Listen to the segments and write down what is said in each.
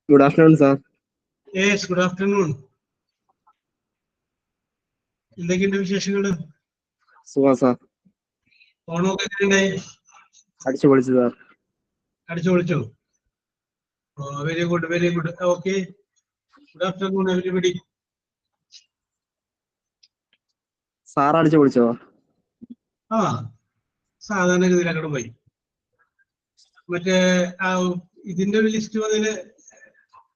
Good afternoon, sir. Yes, good afternoon. എന്തൊക്കെയുണ്ട് വിശേഷങ്ങള്? സുഖം സാർ. ഓണമൊക്കെ എങ്ങനെയുണ്ടായി? അടിച്ചു പൊളിച്ചു സാർ. അടിച്ചു പൊളിച്ചോ? Very good, very good. Okay, good afternoon everybody. Sir അടിച്ചു പൊളിച്ചോ? ആ, സാധാരണഗതിയിൽ അങ്ങോട്ട് പോയി. മറ്റേ ഇതിന്റെ ഒരു ലിസ്റ്റ് വന്നതിന്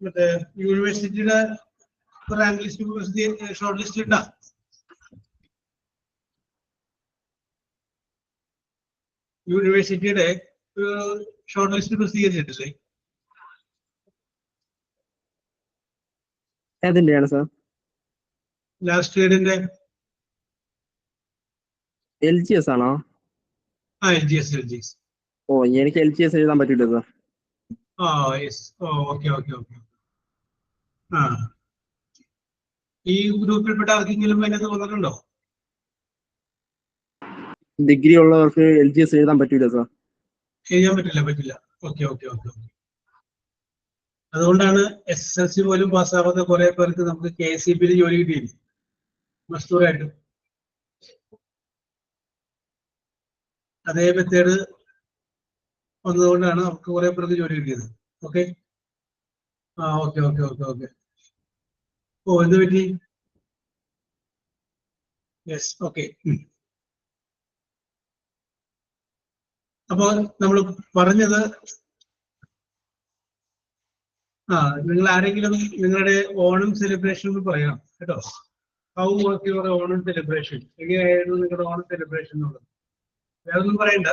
മറ്റേ യൂണിവേഴ്സിറ്റിയുടെ റാങ്ക് ലിസ്റ്റ് ഷോർട്ട് ലിസ്റ്റ് ഉണ്ടാ? യൂണിവേഴ്സിറ്റിയുടെ ഷോർട്ട് ലിസ്റ്റ് പ്രസിദ്ധീകരിച്ചിട്ടില്ലേ? ഏതിന്റെയാണ് സാർ? ലാസ്റ്റ് ഇയറിന്റെ. LGS ആണോ? LGS. ഓ, എനിക്ക് LGS എഴുതാൻ പറ്റില്ല സാർ. യെസ്. ഓക്കെ. ഈ ഗ്രൂപ്പിൽപ്പെട്ട ആർക്കെങ്കിലും അതിനകത്ത് വന്നിട്ടുണ്ടോ? ഡിഗ്രി ഉള്ളവർക്ക് LGS എഴുതാൻ പറ്റില്ല സാർ. ചെയ്യാൻ പറ്റില്ല. ഓക്കെ. അതുകൊണ്ടാണ് SSLC പോലും പാസ്സാവാത്ത കുറെ പേർക്ക് നമുക്ക് KCB ജോലി കിട്ടിയില്ല, മസ്തൂറായിട്ട്. അതേ മെത്തേഡ് വന്നതുകൊണ്ടാണ് നമുക്ക് കുറെ പേർക്ക് ജോലി കിട്ടിയത്. ഓക്കെ. ഓക്കെ. എന്ത് പറ്റി? Yes, okay. അപ്പൊ നമ്മൾ പറഞ്ഞത്, നിങ്ങൾ ആരെങ്കിലും നിങ്ങളുടെ ഓണം സെലിബ്രേഷൻ എന്ന് പറയണം കേട്ടോ. How was your Onam celebration? എങ്ങനെയായിരുന്നു നിങ്ങളുടെ ഓണം സെലിബ്രേഷൻ എന്നുള്ളത്? വേറെ ഒന്നും പറയണ്ട.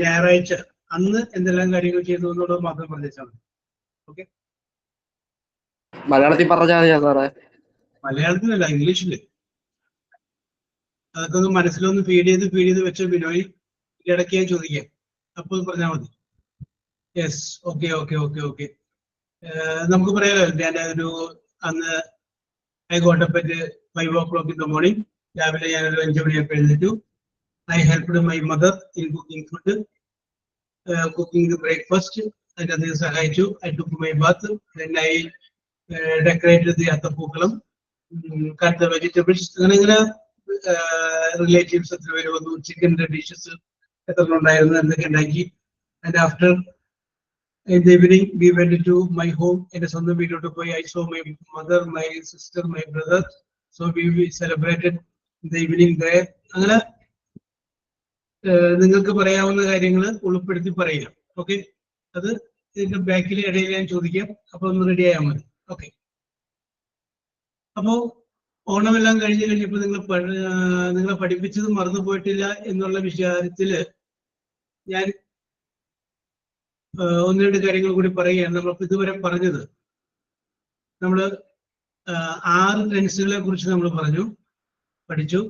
ഞായറാഴ്ച അന്ന് എന്തെല്ലാം കാര്യങ്ങൾ ചെയ്തു എന്നുള്ളത് മാത്രം പറഞ്ഞാൽ മതി. ഓക്കെ. മലയാളത്തിൽ പറഞ്ഞാൽ മതിയാ സാറേ? മലയാളത്തിലല്ല, ഇംഗ്ലീഷില്. അതൊക്കെ ഒന്ന് മനസ്സിലൊന്ന് ഫീഡ് ചെയ്ത് വെച്ച ബിനോയ് ഇടയ്ക്ക് ഞാൻ ചോദിക്കാം, അപ്പോൾ പറഞ്ഞാൽ മതി. Yes, okay. നമുക്ക് പറയാലോ, ഞാൻ അന്ന് I got up at 5 o'clock in the morning. രാവിലെ ഞാനൊരു 5 മണിയൊക്കെ എഴുന്നേറ്റു. I helped my mother in cooking food, cooking breakfast. അതിനകത്ത് സഹായിച്ചു. I took my bath. Then I decorate the athapookalam, cut the vegetables. അങ്ങനെ റിലേറ്റീവ്സ് എത്ര പേര് വന്നു, ചിക്കൻ്റെ ഡിഷസ് എത്ര ഉണ്ടായിരുന്നു, എന്തൊക്കെ ഉണ്ടാക്കി. And after in the evening we went to my home. എന്റെ സ്വന്തം വീട്ടിലോട്ട് പോയി. I saw my mother, my sister, my brother. So we celebrated the evening there. അങ്ങനെ നിങ്ങൾക്ക് പറയാവുന്ന കാര്യങ്ങൾ ഉൾപ്പെടുത്തി പറയുക. ഓക്കെ. അത് ഇതിന്റെ ബാക്കിൽ ഇടയിൽ ഞാൻ ചോദിക്കാം, അപ്പൊ ഒന്ന് റെഡി ആയാൽ മതി. ഓക്കെ. അപ്പോ ഓണമെല്ലാം കഴിഞ്ഞപ്പോൾ നിങ്ങളെ പഠിപ്പിച്ചത് മറന്നു പോയിട്ടില്ല എന്നുള്ള വിചാരത്തില് ഞാൻ ഒന്ന് രണ്ട് കാര്യങ്ങൾ കൂടി പറയുകയാണ്. നമ്മളിപ്പോൾ ഇതുവരെ പറഞ്ഞത്, നമ്മൾ 6 ടെൻസുകളെ കുറിച്ച് നമ്മൾ പഠിച്ചു.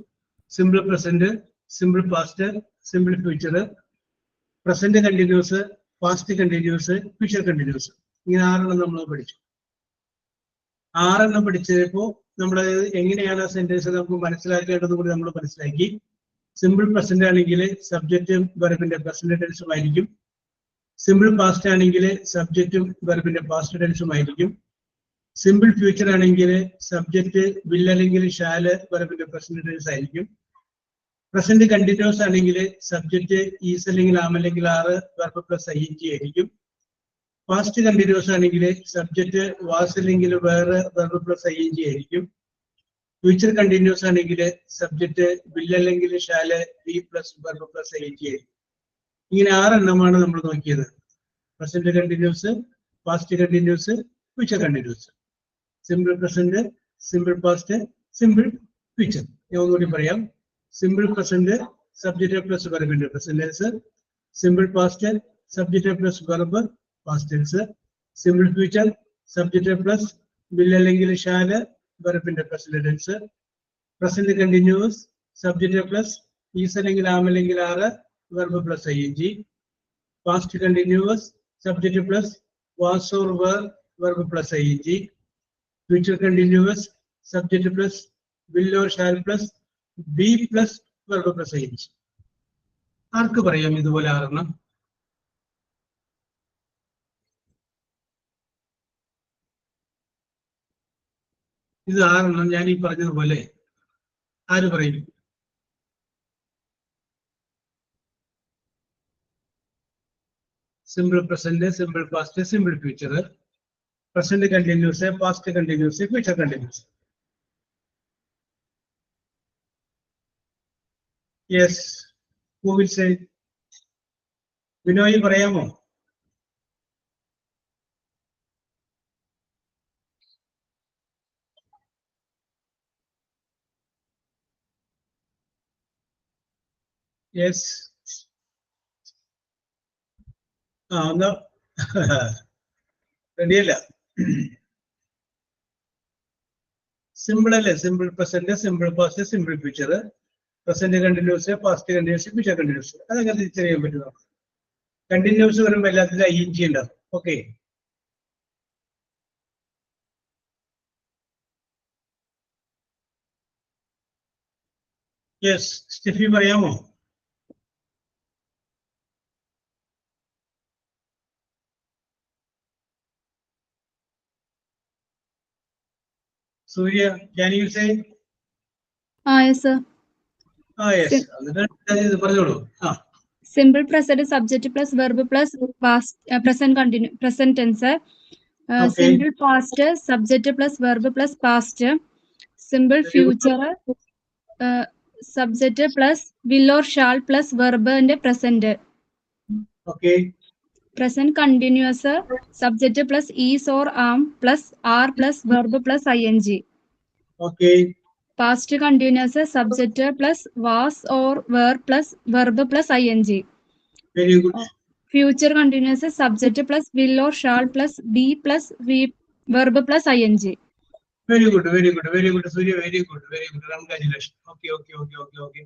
Simple present, simple past, simple future, present continuous, past continuous, future continuous. ഇങ്ങനെ 6 നമ്മൾ പഠിച്ചു. 6 പഠിച്ചപ്പോ നമ്മൾ എങ്ങനെയാണ് ആ സെന്റൻസ് നമുക്ക് മനസ്സിലാക്കേണ്ടത് കൂടി നമ്മൾ മനസ്സിലാക്കി. സിമ്പിൾ പ്രസന്റ് ആണെങ്കിൽ സബ്ജക്റ്റും വെർബിന്റെ പ്രസന്റ് ടെൻസും ആയിരിക്കും. സിമ്പിൾ പാസ്റ്റ് ആണെങ്കിൽ സബ്ജക്റ്റും വെർബിന്റെ പാസ്റ്റ് ടെൻസും ആയിരിക്കും. സിമ്പിൾ ഫ്യൂച്ചർ ആണെങ്കിൽ സബ്ജക്റ്റ് വിൽ അല്ലെങ്കിൽ ഷാല് വെർബിന്റെ പ്രസന്റ് ടെൻസ് ആയിരിക്കും. പ്രസന്റ് കണ്ടിന്യൂസ് ആണെങ്കിൽ സബ്ജക്റ്റ് ഈസ് അല്ലെങ്കിൽ ആം അല്ലെങ്കിൽ ആറ് വെർബ് പ്ലസ് ing ആയിരിക്കും. പാസ്റ്റ് കണ്ടിന്യൂസ് ആണെങ്കിൽ സബ്ജക്റ്റ് വാസ് അല്ലെങ്കിൽ വേറെ വെർബ് പ്ലസ് ing ആയിരിക്കും. ഫ്യൂച്ചർ കണ്ടിന്യൂസ് ആണെങ്കിൽ സബ്ജക്റ്റ് വിൽ അല്ലെങ്കിൽ shall B plus verb plus ing ആയിരിക്കും. ഇങ്ങനെ 6 നമ്മൾ നോക്കിയത്. Present continuous, past continuous, future continuous. Simple present, simple past, simple future. ഞാൻ ഒന്നുകൂടി പറയാം. സിമ്പിൾ പ്രസന്റ് സബ്ജക്റ്റ് പ്ലസ് വെർബിന്റെ present tense. Simple past subject plus verb past tense. Simple future subject plus will അല്ലെങ്കിൽ shall വെർബിന്റെ present tense. Present continuous subject plus is അല്ലെങ്കിൽ am അല്ലെങ്കിൽ are verb plus ing. Past continuous subject plus was or were verb plus ing. Future continuous subject plus will or shall plus be plus verb plus ing. ആർക്ക് പറയാം ഇതുപോലെ 6? ഇത് 6 ഞാൻ ഈ പറഞ്ഞതുപോലെ ആര് പറയും? Simple present, simple past, simple future, present continuous, past continuous, future continuous. Yes, who will say? Vinoy പറയാമോ? Yes. എന്നാ റെഡിയല്ല. സിമ്പിൾ അല്ലേ? Simple present, simple past, simple future, present continuous, past continuous, future continuous. അതൊക്കെ തിരിച്ചറിയാൻ പറ്റും. കണ്ടിന്യൂസ് വരുമ്പോൾ എല്ലാത്തിലും ing ഉണ്ടാവും. Okay, yes. Steffi പറയാമോ? സൂര്യ, can you say? Yes, sir. Yes. പറഞ്ഞോളൂ. Simple present subject plus verb plus past present continue present tense. Okay. Simple past subject plus verb plus past. Simple future subject plus will or shall plus verb and present. Okay. Present continuous subject plus is or am plus are plus verb plus ing. Okay. Past continuous subject plus was or were plus verb plus ing. Very good. Future continuous subject plus will or shall plus be plus verb plus ing. Very good, very good, very good, Surya, very good, very good. Congratulations. Okay, okay, okay, okay, okay.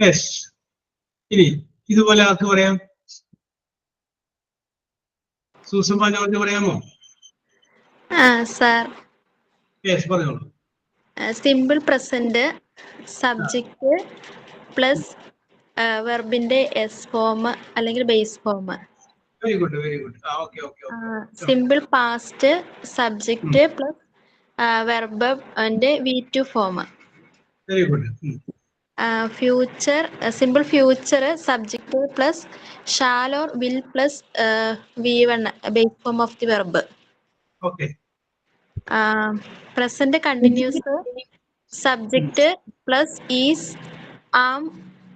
Yes. ഇനി ഇതുപോലെ ആർക്ക് പറയാം? സൂസമ്മ ജോർജ് പറയാമോ? Sir. Yes, പറഞ്ഞോളൂ. Simple present subject plus വെർബിന്റെ S form അല്ലെങ്കിൽ base form. Very good, very good. Okay, okay, okay. Simple past subject plus verb and V2 form. Very good. Future simple future subject plus shall or will plus V1 base form of the verb. Okay. Present continuous subject plus is, am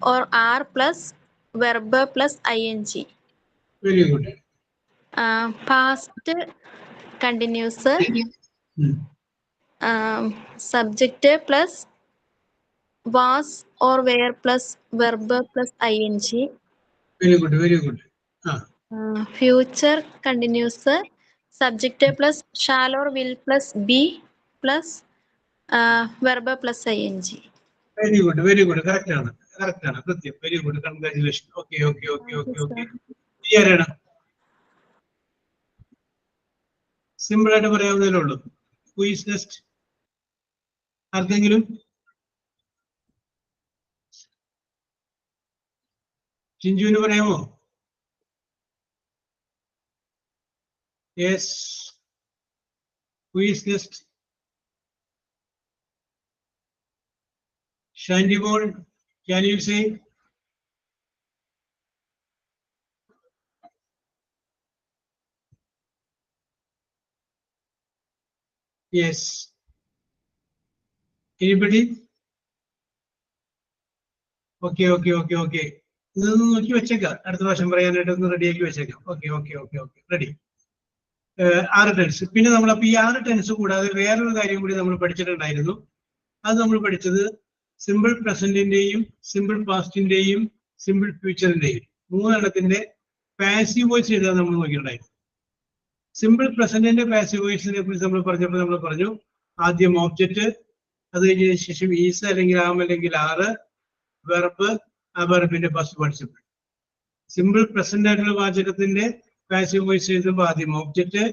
or are plus verb plus ing. Very good. Past continuous subject plus was or were plus verb plus ing. Very good, very good. Future continuous subject plus shall or will plus be plus verb plus ing. Very good, very good. Correct ആണ്, correct ആണ്. കൃത്യം. Very good. Congratulations. Okay, okay, okay, okay, okay. ക്ലിയറാണ്. Simple ആയിട്ട് പറയാവുന്നതേ ഉള്ളൂ. Who is next? ആർക്കെങ്കിലും? ചിഞ്ചുവിന് പറയാമോ? Yes. Who is next? Shandibol, can you say? Yes. Anybody? Okay, okay, okay, okay. ഇതൊന്ന് നോക്കി വെച്ചേക്കാം. അടുത്ത പ്രാവശ്യം പറയാനായിട്ട് ഒന്ന് റെഡിയാക്കി വെച്ചേക്കാം. Okay, okay, okay, okay. Ready. 6 tenses. പിന്നെ നമ്മളപ്പോ ഈ 6 ടെൻസ് കൂടാതെ വേറൊരു കാര്യം കൂടി നമ്മൾ പഠിച്ചിട്ടുണ്ടായിരുന്നു. അത് നമ്മൾ പഠിച്ചത് സിമ്പിൾ പ്രസന്റിന്റെയും സിമ്പിൾ പാസ്റ്റിന്റെയും സിമ്പിൾ ഫ്യൂച്ചറിന്റെയും 3 എണ്ണത്തിന്റെ പാസീവ് വോയിസ് എഴുതാൻ നമ്മൾ നോക്കിയിട്ടുണ്ടായിരുന്നു. സിമ്പിൾ പ്രസന്റിന്റെ പാസീവ് വോയിസിനെ കുറിച്ച് നമ്മൾ പറഞ്ഞപ്പോൾ നമ്മൾ പറഞ്ഞു ആദ്യം ഓബ്ജക്റ്റ്, അത് കഴിഞ്ഞതിന് ശേഷം ഈസ് അല്ലെങ്കിൽ ആം അല്ലെങ്കിൽ ആറ്, വെർബ്, ആ വെർബിന്റെ ഫസ്റ്റ് പാർട്ടിസിപ്പിൾ. സിമ്പിൾ പ്രസന്റ് ആയിട്ടുള്ള വാചകത്തിന്റെ പാസീവ് വോയിസ് എഴുതുമ്പോൾ ആദ്യം ഓബ്ജക്റ്റ്,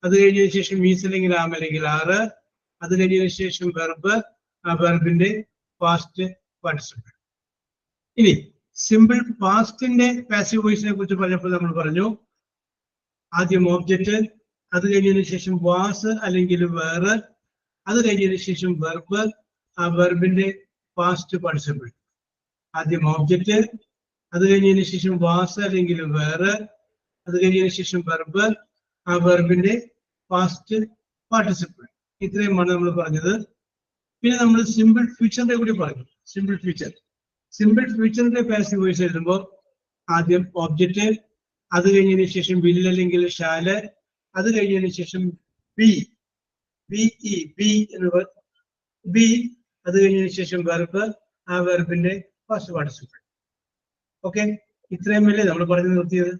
അത് കഴിഞ്ഞതിന് ശേഷം ഈസ് അല്ലെങ്കിൽ ആം അല്ലെങ്കിൽ ആറ്, അത് കഴിഞ്ഞതിന് ശേഷം വെർബ്, ആ വെർബിന്റെ പാസ്റ്റ് പാർട്ടിസിപ്പിൾ. ഇനി സിമ്പിൾ പാസ്റ്റിന്റെ പാസീവ് വോയിസിനെ കുറിച്ച് പറഞ്ഞപ്പോൾ നമ്മൾ പറഞ്ഞു ആദ്യം ഓബ്ജക്റ്റ്, അത് കഴിഞ്ഞതിന് ശേഷം വാസ് അല്ലെങ്കിൽ വേറ്, അത് കഴിഞ്ഞതിന് ശേഷം വെർബ്, ആ വെർബിന്റെ പാസ്റ്റ് പാർട്ടിസിപ്പിൾ. ആദ്യം ഓബ്ജക്റ്റ്, അത് കഴിഞ്ഞതിന് ശേഷം വാസ് അല്ലെങ്കിൽ വേറെ, അത് കഴിഞ്ഞതിന് ശേഷം വെർബ്, ആ വെർബിന്റെ പാസ്റ്റ് പാർട്ടിസിപ്പിൾ. ഇത്രയുമാണ് നമ്മൾ പറഞ്ഞത്. പിന്നെ നമ്മൾ സിമ്പിൾ ഫ്യൂച്ചറിന്റെ കൂടി പറഞ്ഞു. സിമ്പിൾ ഫ്യൂച്ചറിന്റെ പാസീവ് വോയിസ് എഴുതുമ്പോൾ ആദ്യം ഓബ്ജക്റ്റ്, അത് കഴിഞ്ഞതിന് ശേഷം വിൽ അല്ലെങ്കിൽ ഷാല്, അത് കഴിഞ്ഞതിന് ശേഷം ബി, അത് കഴിഞ്ഞതിന് ശേഷം വെർബ്, ആ വെർബിന്റെ ഫസ്റ്റ് പാർട്ടിസിപ്പിൾ. ഓക്കെ, ഇത്രയും അല്ലേ നമ്മൾ പറഞ്ഞു നിർത്തിയത്?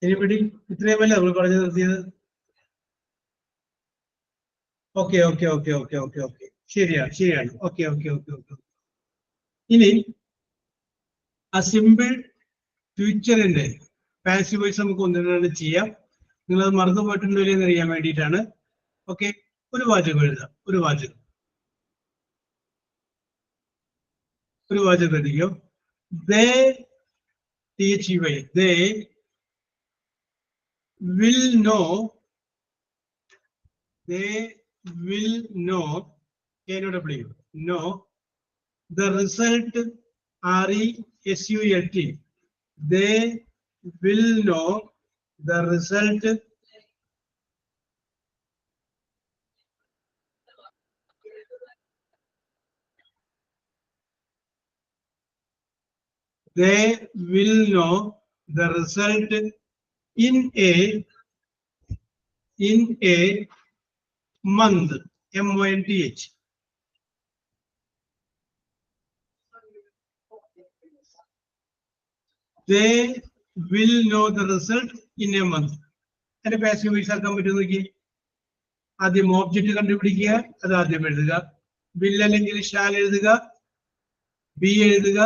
എനിപ്പടി ഇത്രയുമല്ലേ നമ്മൾ പറഞ്ഞു നിർത്തിയത്? ഓക്കെ, ശരിയാണ്. ഓക്കെ. ഇനി ആ സിമ്പിൾ ഫ്യൂച്ചറിന്റെ പാസീവ് വോയിസ് നമുക്ക് ഒന്നിനാണ് ചെയ്യാം. നിങ്ങളത് മറന്നു പോയിട്ടുണ്ടോ എന്ന് അറിയാൻ വേണ്ടിയിട്ടാണ്. ഓക്കെ, ഒരു വാചകം എഴുതാം. ഒരു വാചകം എഴുതിയോ? They will know the result. RESULT. They will know the result in a month. MONTH. They will know the result in a month. അതിന്റെ പാസീവ് വോയിസ് ആക്കാൻ പറ്റും നോക്കി. ആദ്യം ഓബ്ജക്റ്റ് കണ്ടുപിടിക്കുക, അത് ആദ്യം എഴുതുക. വിൽ അല്ലെങ്കിൽ ഷാൽ എഴുതുക, ബി എഴുതുക,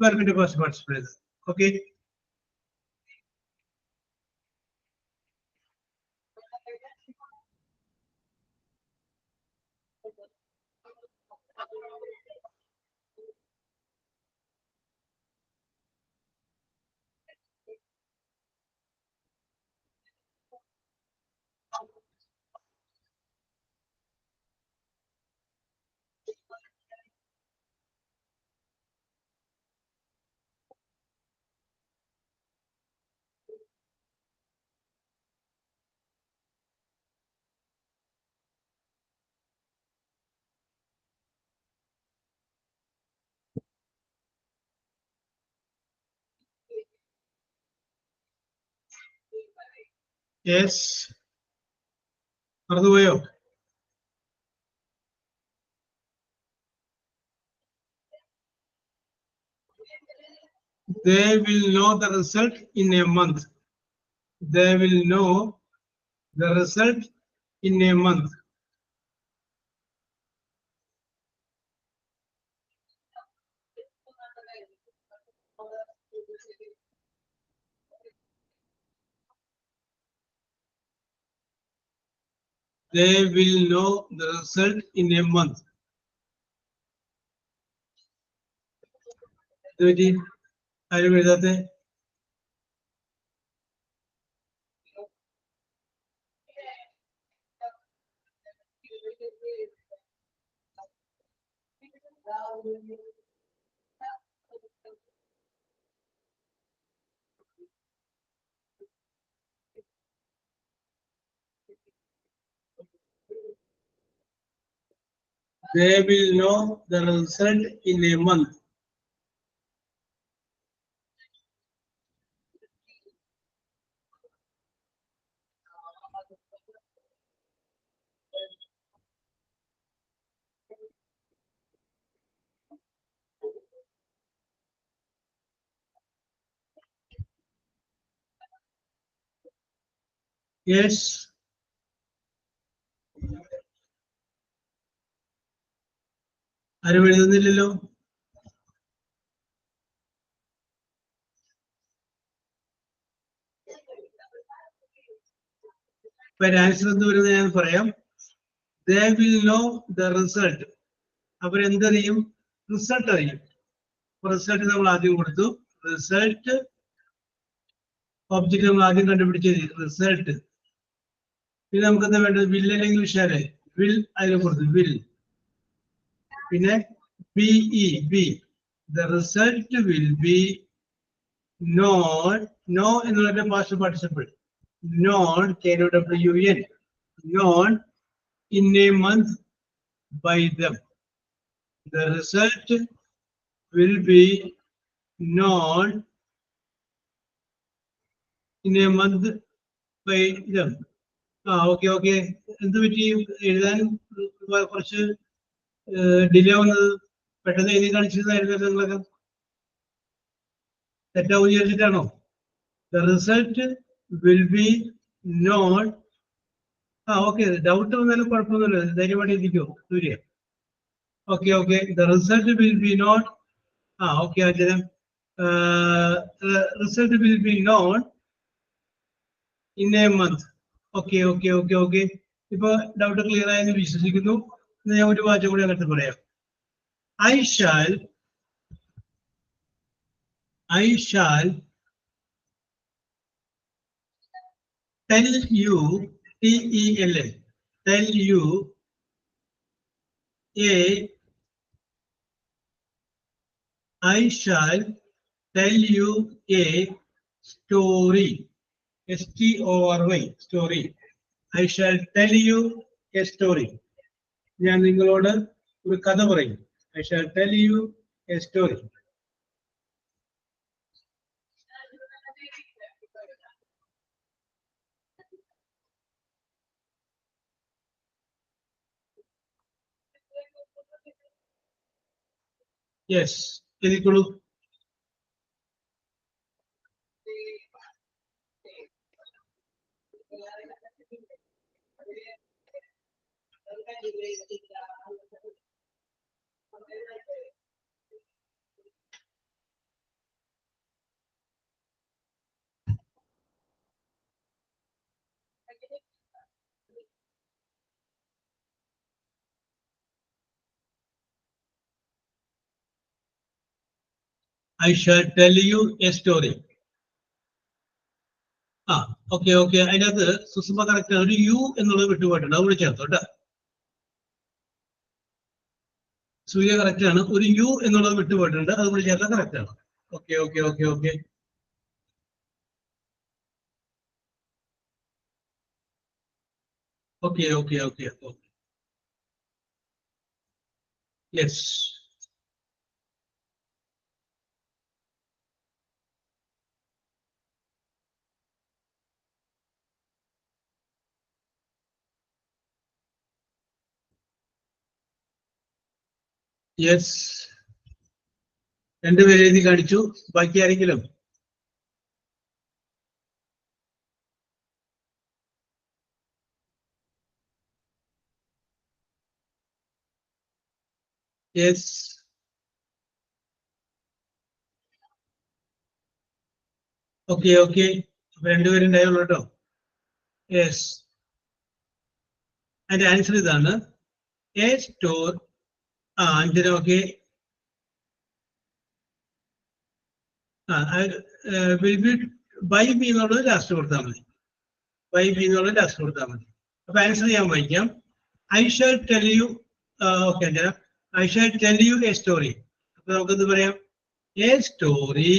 വെർബിന്റെ ഫസ്റ്റ് പാർട്ടിസിപ്പിൾ എഴുതുക. ഓക്കെ, യെസ്, മറന്നുപോയോ? They will know the result in a month. They will know the result in a month. They will know the result in a month. ആരും എഴുതാത്തെ? They will know the result in a month. Yes. ആരും എഴുതുന്നില്ലല്ലോ? Answer എന്ത് വരുന്നത് ഞാൻ പറയാം. They will know the result. അവരെന്തറിയും? Result അറിയും. Result നമ്മൾ ആദ്യം കൊടുത്തു. റിസൾട്ട് ഓബ്ജക്റ്റ് നമ്മൾ ആദ്യം കണ്ടുപിടിച്ചത് റിസൾട്ട്. പിന്നെ നമുക്ക് എന്താ വേണ്ടത്? വിൽ അല്ലെങ്കിൽ വിഷാല്. വിൽ അതിന് കൊടുത്തു, വിൽ. പിന്നെ BE, B. The result will be not, no എന്നുള്ള past participle. Not, KWN. Not in a month by them. The result will be not in a month by them. Okay okay. എന്ത് പറ്റി എഴുതാൻ കുറച്ച് delay വന്നത്? പെട്ടെന്ന് എഴുതി കാണിച്ചിരുന്നായിരുന്നല്ലോ നിങ്ങളൊക്കെ. തെറ്റാവും വിചാരിച്ചിട്ടാണോ? The result will be not. Okay, doubt വന്നാലും കുഴപ്പമൊന്നുമില്ല, ധൈര്യമായിട്ട് ഇരിക്കോ Surya. Okay okay. The result will be not. Okay അച്ഛനം. Result will be not in a month. Okay okay okay okay. ഇപ്പൊ ഡൗട്ട് ക്ലിയർ ആയെന്ന് വിശ്വസിക്കുന്നു. ഞാൻ ഒരു വാചകം കൂടി അങ്ങോട്ട് പറയാം. I shall tell you, TELL, tell you I shall tell you a story. STORY, story. I shall tell you a story. ഞാൻ നിങ്ങളോട് ഒരു കഥ പറയും. I shall tell you a story. Yes, എഴുതിക്കോളൂ. I shall tell you a story. Okay okay. അതിനകത്ത് Susuma correct ഒരു U എന്നുള്ളത് വിട്ടുപോയിട്ടുണ്ട്, അത് കൂടി ചേർത്തോട്ടെ. സൂര്യ കറക്റ്റ് ആണ്, ഒരു യു എന്നുള്ളത് വിട്ടുപോയിട്ടുണ്ട്, അത് കൂടി ചേർത്താൽ കറക്റ്റ് ആണ്. Okay okay okay okay. Okay okay okay okay. Yes. Yes, രണ്ടുപേരെ എഴുതി കാണിച്ചു. ബാക്കി ആരെങ്കിലും? യെസ്. Okay okay. അപ്പൊ രണ്ടുപേരും ഉണ്ടായുള്ളൂ കേട്ടോ. യെസ്, അതിന്റെ ആൻസർ ഇതാണ്. A store. അഞ്ചര. Okay. Will be by be എന്നുള്ളത് ലാസ്റ്റ് കൊടുത്താൽ മതി. ബൈ ബി എന്നുള്ളത് ലാസ്റ്റ് കൊടുത്താൽ മതി. അപ്പൊ ആൻസർ ഞാൻ വായിക്കാം. I shall tell you. Okay അഞ്ചര. I shall tell you a story. അപ്പൊ നമുക്കെന്ത് പറയാം? A story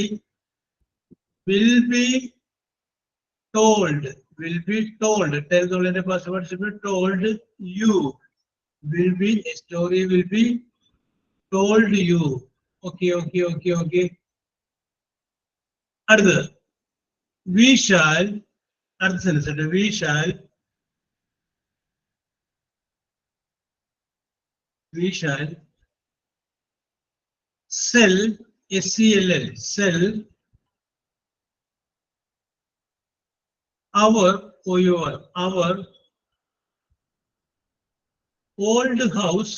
will be told. Will be told. Tell the past participle. Told you. Will be, a story will be told you. Okay okay okay okay. അടുത്തത് we shall. അടുത്ത sentence we shall sell, SELL, sell our old house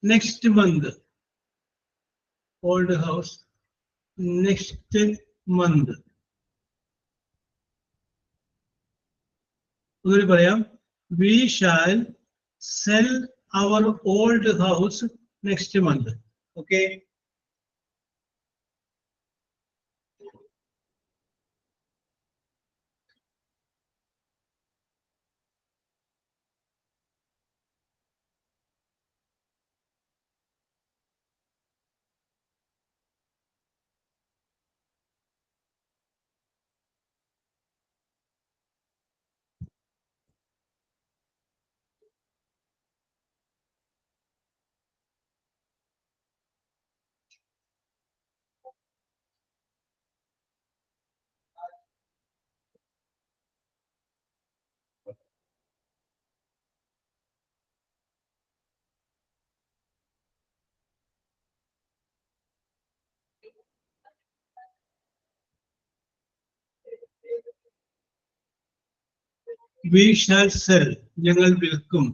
next month. Old house next month. ഒന്നുകൂടി പറയാം. We shall sell our old house next month. Okay. We shall cell, ഞങ്ങൾ വിൽക്കും.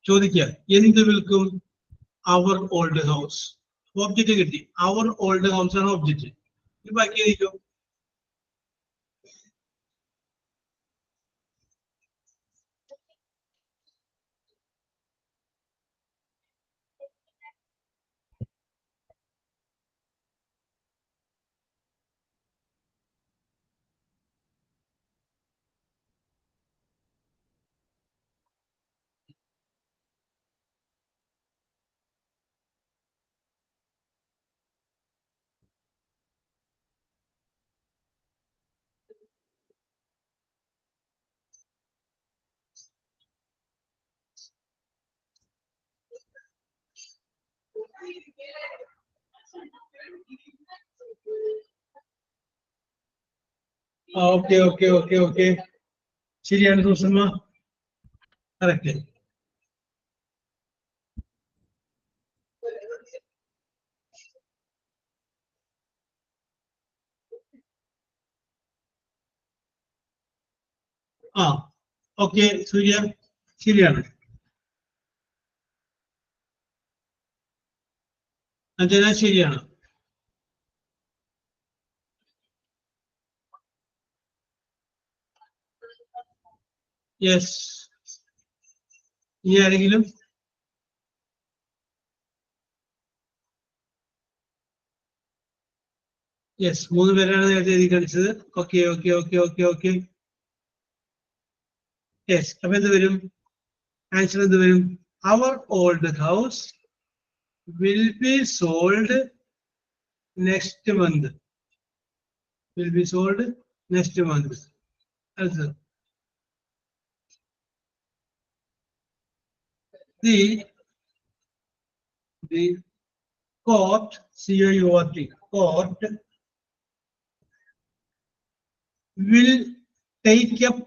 ചോദിക്കുക എന്ത് വിൽക്കും? അവർ old house. Object കിട്ടി. അവർ old house ആണ് object. ഇത് ബാക്കി ആയിരിക്കും. ഓക്കെ ഓക്കെ ഓക്കെ ഓക്കെ, ശരിയാണ് സൂസമ്മ, കറക്റ്റ്. ആ ഓക്കെ സൂര്യ, ശരിയാണ്. അഞ്ജന ശരിയാണ്. യെസ്. ഇനി ആരെങ്കിലും? യെസ്, 3 പേരാണ് നേരത്തെ എഴുതി കാണിച്ചത്. Okay okay okay okay okay. Yes, അപ്പൊ എന്ത് വരും? ആൻസർ എന്ത് വരും? Our old house will be sold next month. Will be sold next month. Answer. The court, COURT, court will take up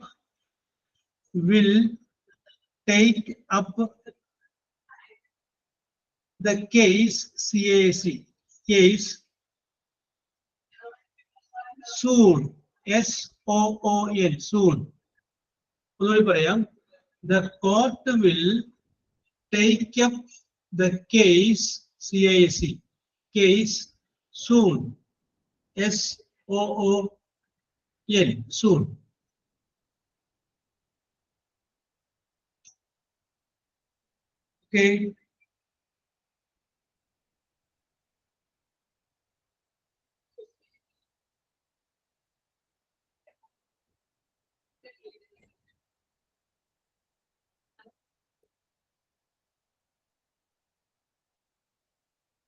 the case, CAC, case soon, SOON, soon. ഒന്നുകൂടി പറയാം. The court will take up the case, CAC, case soon, SOON, soon. Okay.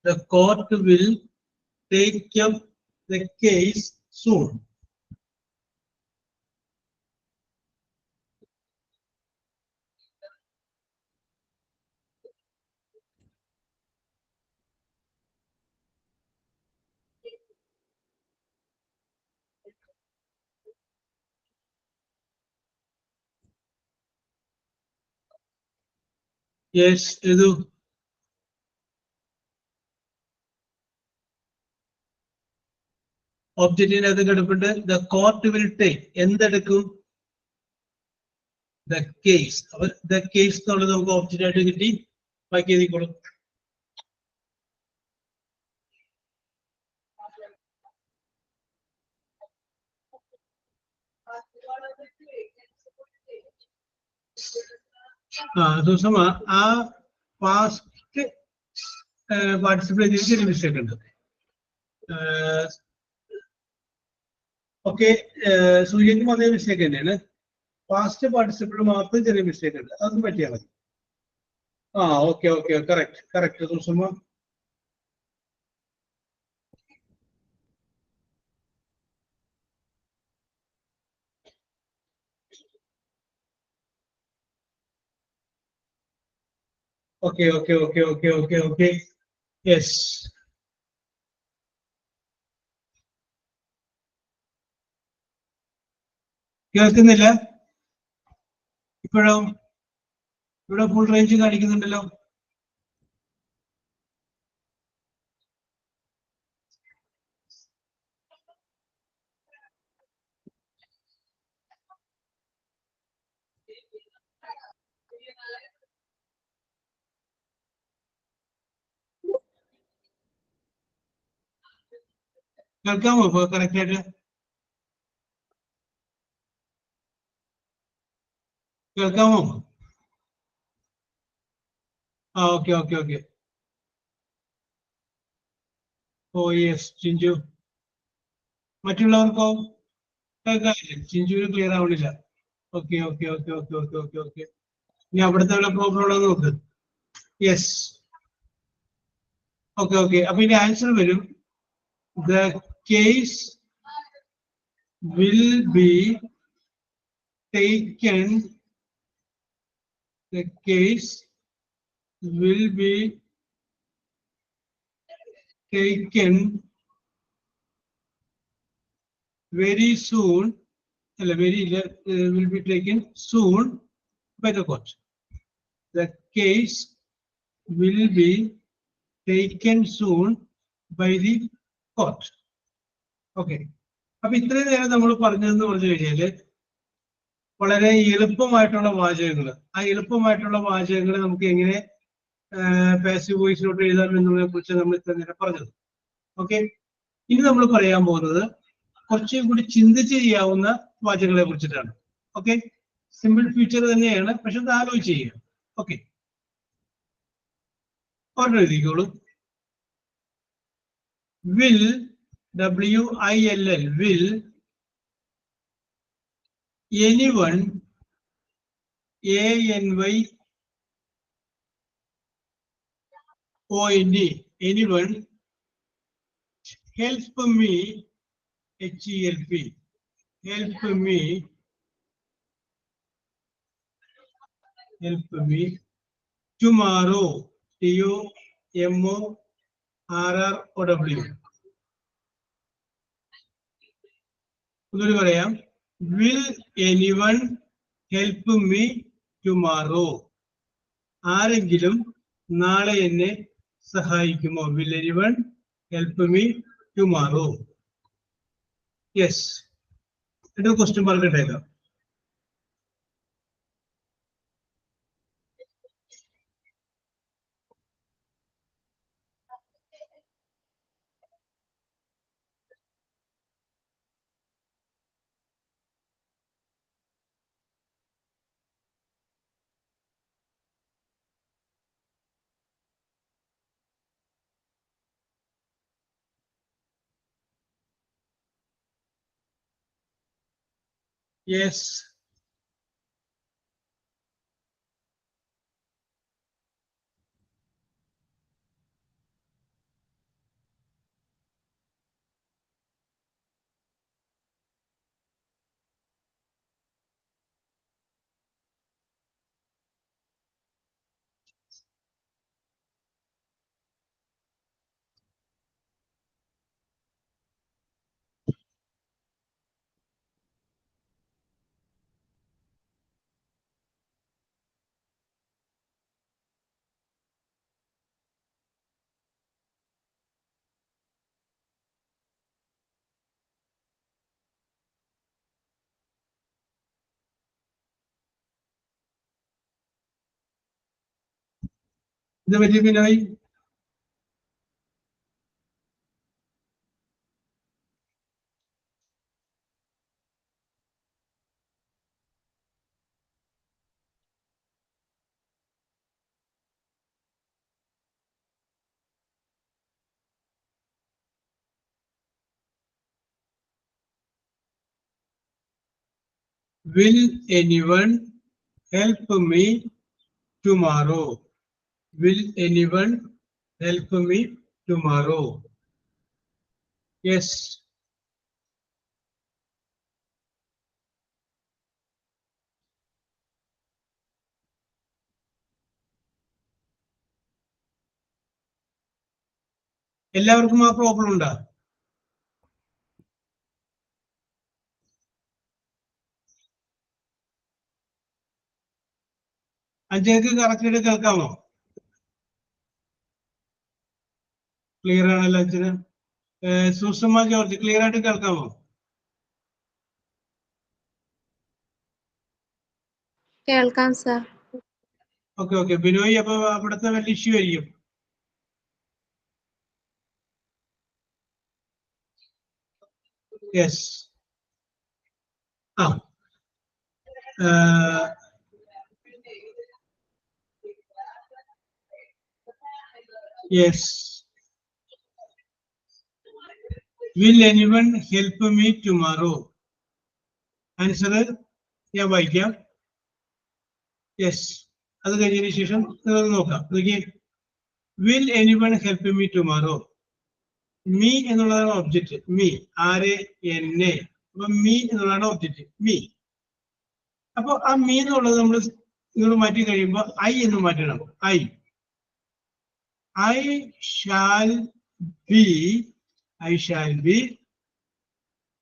The court will take up the case soon. Yes, Edu. ഒബ്ജക്റ്റിന് അത് കിടപ്പുണ്ട്. The court will take, എന്തെടുക്കും? The case. അപ്പൊ the case എന്നുള്ളത് നമുക്ക് object ആയിട്ട് കിട്ടി. ബാക്കി എഴുതിക്കോളും. സുഷമ, ആ പാസ്റ്റ് പാർട്ടിസിപ്പിൾ ചെറിയ മിസ്റ്റേക്ക് ഉണ്ട്. ഓക്കെ, സൂര്യക്കും അതേ മിസ്റ്റേക്ക് തന്നെയാണ്. പാസ്റ്റ് പാർട്ടിസിപ്പിൾ മാത്രം ചെറിയ മിസ്റ്റേക്ക് ഉണ്ട്, അതൊന്നും പറ്റിയാൽ മതി. Okay okay, correct correct Sushma. Okay okay okay okay okay okay, yes. കേൾക്കുന്നില്ല? ഇപ്പോഴോ? ഇവിടെ ഫുൾ റേഞ്ച് കാണിക്കുന്നുണ്ടല്ലോ. കേൾക്കാമോ ഇപ്പൊ കറക്റ്റ് ആയിട്ട്? കേൾക്കാമോ? ആ okay okay okay. Oh yes Chinchu. മറ്റുള്ളവർക്കോ കേൾക്കാനില്ല? ചിഞ്ചുവിന് ക്ലിയർ ആവണില്ല. Okay okay okay okay okay okay okay. ഇനി അവിടുത്തെ വല്ല പ്രോബ്ലം ഉണ്ടോ നോക്ക്. Yes okay okay. അപ്പൊ ഇനി ആൻസർ വരും. The case will be taken. The case will be taken very soon. Will be taken soon by the court. The case will be taken soon by the court. Okay. അപ്പൊ ഇത്രയും നേരം നമ്മൾ പറഞ്ഞതെന്ന് പറഞ്ഞു കഴിഞ്ഞാല് വളരെ എളുപ്പമായിട്ടുള്ള വാചകങ്ങൾ. ആ എളുപ്പമായിട്ടുള്ള വാചകങ്ങൾ നമുക്ക് എങ്ങനെ പാസീവ് വോയിസിലോട്ട് എഴുതാം എന്നതിനെ കുറിച്ച് നമ്മൾ ഇത്ര നേരം പറഞ്ഞത്. ഓക്കെ. ഇനി നമ്മൾ പറയാൻ പോകുന്നത് കുറച്ചും കൂടി ചിന്തിച്ച് ചെയ്യാവുന്ന വാചകങ്ങളെ കുറിച്ചിട്ടാണ്. ഓക്കെ. സിമ്പിൾ ഫ്യൂച്ചർ തന്നെയാണ്, പക്ഷെ അത് ആലോചിച്ച് ചെയ്യുക. ഓക്കെ. ഓർഡർ എഴുതിക്കോളൂ. will, WILL, will anyone, ANY OND, anyone help me, HELP, help me tomorrow, TOMORROW. ഒന്നുകൂടി പറയാം. will anyone help me tomorrow? ആരെങ്കിലും നാളെ എന്നെ സഹായിക്കുമോ? will anyone help me tomorrow? Yes. എന്റെ ക്വസ്റ്റ്യൻ പറഞ്ഞിട്ടേക്കാം. യെസ്. ഇത് പറ്റി Binoy? will anyone help me tomorrow? will anyone help me tomorrow? Yes. എല്ലാവർക്കും ആ പ്രോബ്ലം ഉണ്ടോ? അഞ്ചേക്ക് കറക്റ്റ് ആയിട്ട് കേൾക്കാമോ? ക്ലിയർ ആണല്ലോ അച്ഛന്. സുഷമ ജോർജ് ക്ലിയർ ആയിട്ട് കേൾക്കാമോ? കേൾക്കാം സർ. ഓക്കെ ബിനോയ് അപ്പൊ അവിടുത്തെ വലിയ ഇഷ്യൂ ആയിരിക്കും. Yes. Yes. Will anyone help me tomorrow? Answer ഞാൻ വായിക്കാം. യെസ്. അത് കഴിഞ്ഞതിന് ശേഷം നിങ്ങൾ നോക്കാം. Will anyone help me tomorrow? Me എന്നുള്ളതാണ് ഒബ്ജക്റ്റ്. മീ ആരെ? എന്നെ. അപ്പൊ മീ എന്നുള്ളതാണ് ഒബ്ജക്റ്റ്. മീ. അപ്പൊ ആ മീ എന്നുള്ളത് നമ്മൾ നിങ്ങൾ മാറ്റി കഴിയുമ്പോൾ ഐ എന്ന് മാറ്റണം. I shall be. I shall be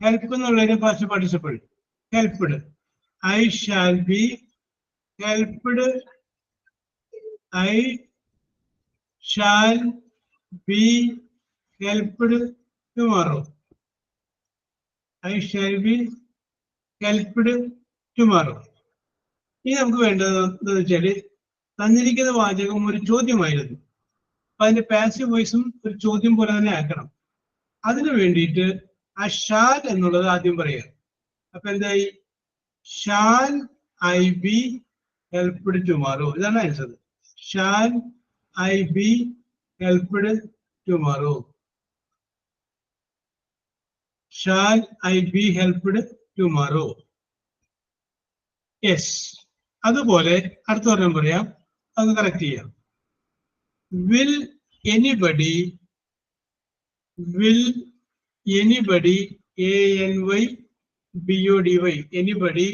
help എന്നുള്ളതിന് past participle helped. I shall be helped. I shall be helped tomorrow. I shall be helped tomorrow. ഇനി നമുക്ക് വേണ്ടത് എന്താ വെച്ചാല് തന്നിരിക്കുന്ന വാചകം ഒരു ചോദ്യമായിരുന്നു. അപ്പൊ അതിന്റെ പാസീവ് വോയിസും ഒരു ചോദ്യം പോലെ തന്നെ ആക്കണം. അതിനു വേണ്ടിയിട്ട് ആ ഷാൽ എന്നുള്ളത് ആദ്യം പറയുക. അപ്പൊ എന്തായി? Shall I be helped tomorrow. ഇതാണ് answer. Shall I be helped tomorrow. Shall I be helped tomorrow. Yes. അതുപോലെ അടുത്ത ഒരെണ്ണം പറയാം, അത് കറക്റ്റ് ചെയ്യാം. Will anybody ANYBODY anybody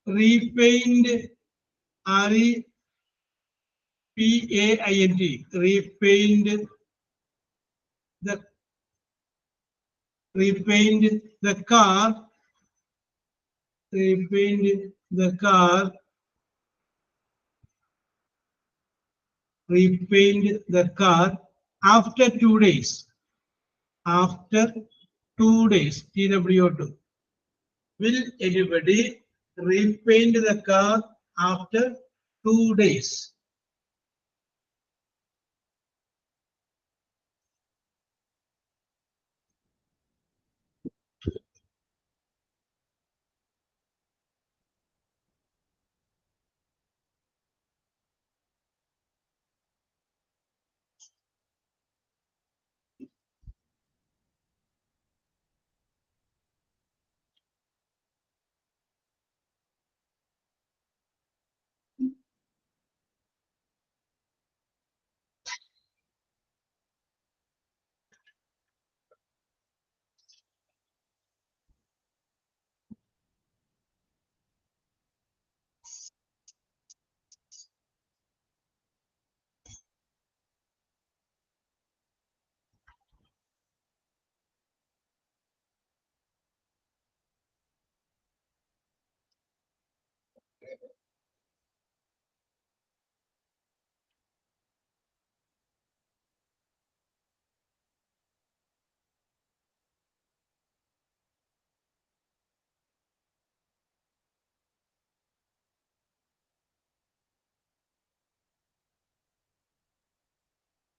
repaint REPAINT repaint the car after 2 days. After 2 days. TWO2. Will anybody repaint the car after 2 days?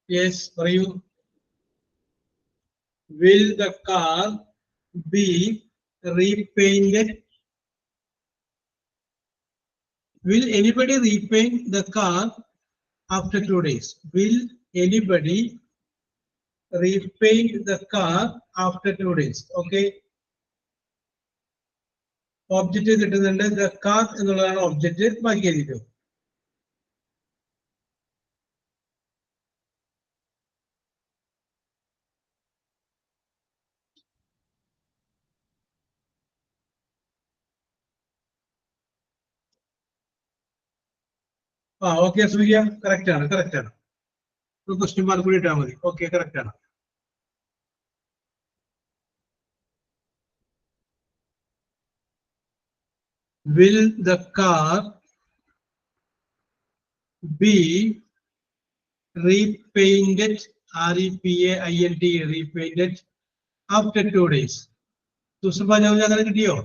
Yes, പറയൂ. Will the car be repainted? Will anybody repaint the car after 2 days? Will anybody repaint the car after 2 days? Okay. Object കിട്ടുന്നുണ്ട്. The car എന്നുള്ളതാണ് object. ബാക്കി എഴുതിക്കോ. Okay സൂര്യ, correct ആണ്. Question mark കൂടി ഇട്ടാൽ മതി. Okay, correct ആണ്. Will the car be repainted? REPAINT repainted after 2 days. Susubha, അങ്ങനെ കിട്ടിയോ?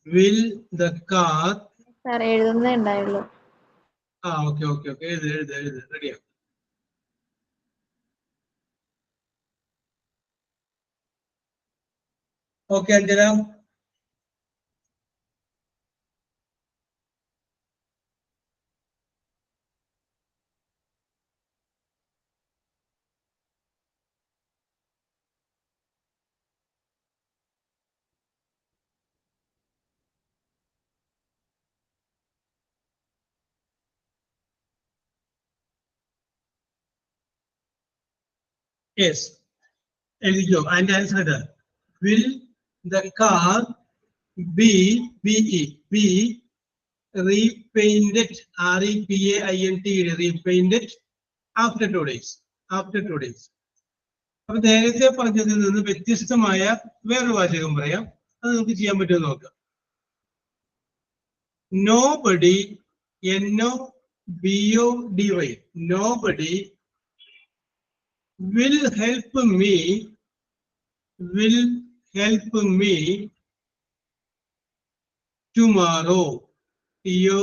will the car സാർ എഴുതുന്നേ ഉണ്ടായുള്ളൂ. ഓക്കെ ഓക്കെ ഓക്കെ എഴുത് റെഡിയാ. ഓക്കെ അഞ്ജന. യെസ് എഴുതിക്കോ. അതിന്റെ ആൻസർ ഇതാ. Will the car B repainted repainted after 2 days. അപ്പൊ നേരത്തെ പറഞ്ഞതിൽ നിന്ന് വ്യത്യസ്തമായ വേറൊരു വാചകം പറയാം. അത് നമുക്ക് ചെയ്യാൻ പറ്റുമെന്ന് നോക്കാം. Nobody NOBODY nobody will help me tomorrow. TOMORROW.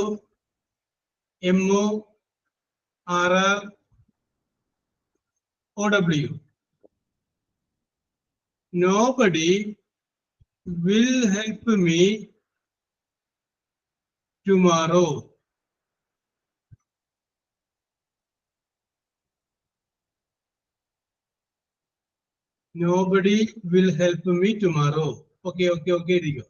Nobody will help me tomorrow. Nobody will help me tomorrow. Okay. Rigo.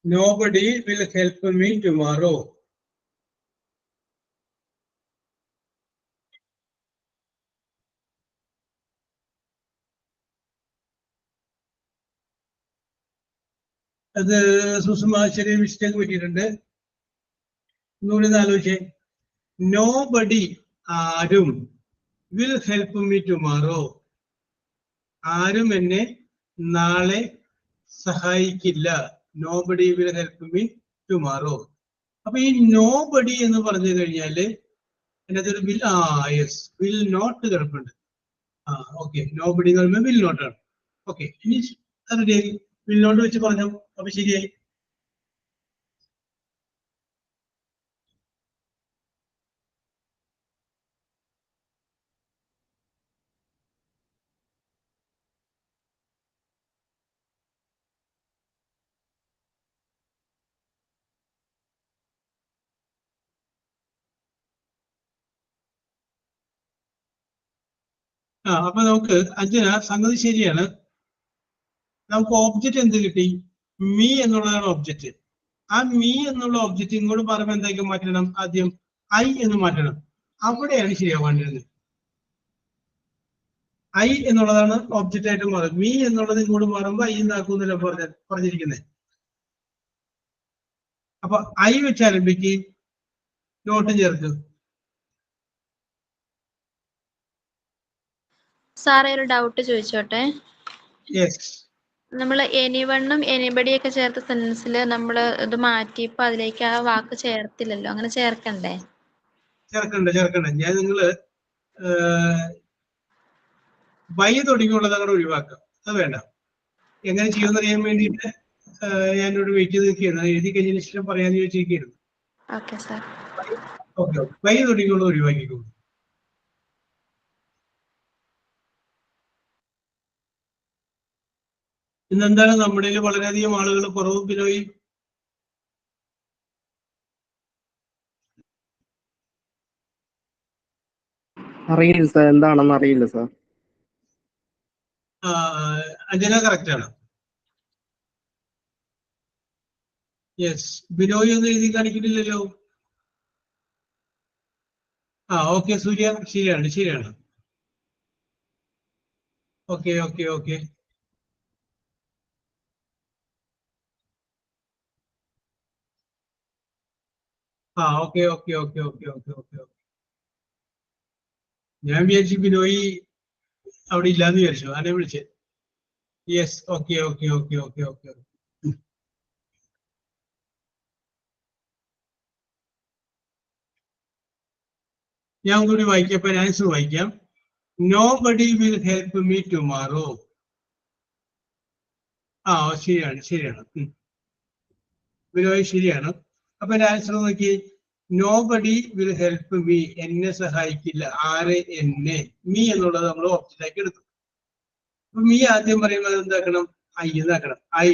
Nobody will help me tomorrow. അത് സുഷമ ചെറിയ മിസ്റ്റേക്ക് പറ്റിയിട്ടുണ്ട്. ഒന്നുകൂടി ആലോചിച്ചേ. Nobody ആരും will help me tomorrow. ആരും എന്നെ നാളെ സഹായിക്കില്ല. Nobody will help me tomorrow. അപ്പൊ ഈ nobody എന്ന് പറഞ്ഞു കഴിഞ്ഞാല് അതിനകത്ത് ഒരു വിൽ വിൽ നോട്ട് കിടപ്പുണ്ട്. ഓക്കെ. nobody എന്ന് പറയുമ്പോൾ വിൽ നോട്ട് ആണ്. ഓക്കെ. ഇനി അതിന്റെ വിൽ നോട്ട് വെച്ച് പറഞ്ഞു. അപ്പൊ ശരിയായി. അപ്പൊ നമുക്ക് അഞ്ജന സംഗതി ശരിയാണ്. നമുക്ക് ഓബ്ജക്റ്റ് എന്ത് കിട്ടി? മീ എന്നുള്ളതാണ് ഓബ്ജക്റ്റ്. ആ മീ എന്നുള്ള ഓബ്ജക്റ്റ് ഇങ്ങോട്ട് പറയുമ്പോൾ എന്തായിരിക്കും മാറ്റണം? ആദ്യം ഐ എന്ന് മാറ്റണം. അവിടെയാണ് ശരിയാവേണ്ടിരുന്നത്. ഐ എന്നുള്ളതാണ് ഓബ്ജക്റ്റ് ആയിട്ട് മാറും. മീ എന്നുള്ളത് ഇങ്ങോട്ട് മാറുമ്പോൾ ഐ എന്നാക്കുന്നില്ല പറഞ്ഞിരിക്കുന്നത്. അപ്പൊ ഐ വെച്ച് ആരംഭിക്ക്, നോട്ട് ചേർക്ക്. സാറേ ഒരു ഡൗട്ട് ചോദിച്ചോട്ടെ. യെസ്. നമ്മൾ എനിവണ്ണും എനിബഡിയൊക്കെ ചേർത്ത സെന്റൻസിൽ നമ്മൾ ഇത് മാറ്റിയപ്പോ അതിലേക്ക് ആ വാക്ക് ചേർത്തില്ലല്ലോ. അങ്ങനെ ചേർക്കണ്ടേ? ചേർക്കണ്ട. ഞാൻ നിങ്ങള് ബൈ തുടങ്ങിയുള്ളത് അങ്ങനെ ഒഴിവാക്കാം. അത് വേണ്ട. എങ്ങനെ ചെയ്യുമെന്ന് അറിയാൻ വേണ്ടിയിട്ട് ഞാനോട് വെയിറ്റ് ചെയ്ത് നിൽക്കുകയാണ്. എഴുതി കഴിഞ്ഞതിന് ശേഷം പറയാന്ന് ചോദിച്ചിരിക്കുന്നു. Okay sir. ഓക്കെ. ബൈ തുടങ്ങിയുള്ളത് ഒഴിവാക്കിക്കോളൂ. ഇന്നെന്താണ് നമ്മുടെ വളരെയധികം ആളുകൾ കുറവ് ബിനോയി? അറിയില്ല സാർ, എന്താണെന്ന് അറിയില്ല സാർ. അഞ്ജന കറക്റ്റ് ആണ്. യെസ്. ബിനോയ് ഒന്നും എഴുതി കാണിക്കുന്നില്ലല്ലോ. ഓക്കെ സൂര്യ, ശരിയാണ്. Okay. Okay okay okay okay okay okay okay. ഞാൻ വിചാരിച്ചു ബിനോയി അവിടെ ഇല്ലാന്ന് വിചാരിച്ചു, ആരെ വിളിച്ചത്. Yes, okay okay okay okay okay. ഞാൻ കൂടി വായിക്കാം, ആൻസർ വായിക്കാം. Nobody will help me tomorrow. ശരിയാണ് ശരിയാണ് ബിനോയ്, ശരിയാണ്. അപ്പൊ ആൻസർ നോക്കി, നോബഡി വിൽ ഹെൽപ്പ് മീ, എന്നെ സഹായിക്കില്ല. ആരെ? എന്നെ. മീ എന്നുള്ളത് നമ്മൾ ഓപ്ഷനിലേക്ക് എടുക്കും. അപ്പൊ മീ ആദ്യം പറയുമ്പോൾ എന്താക്കണം? ഐ എന്നാക്കണം. ഐ.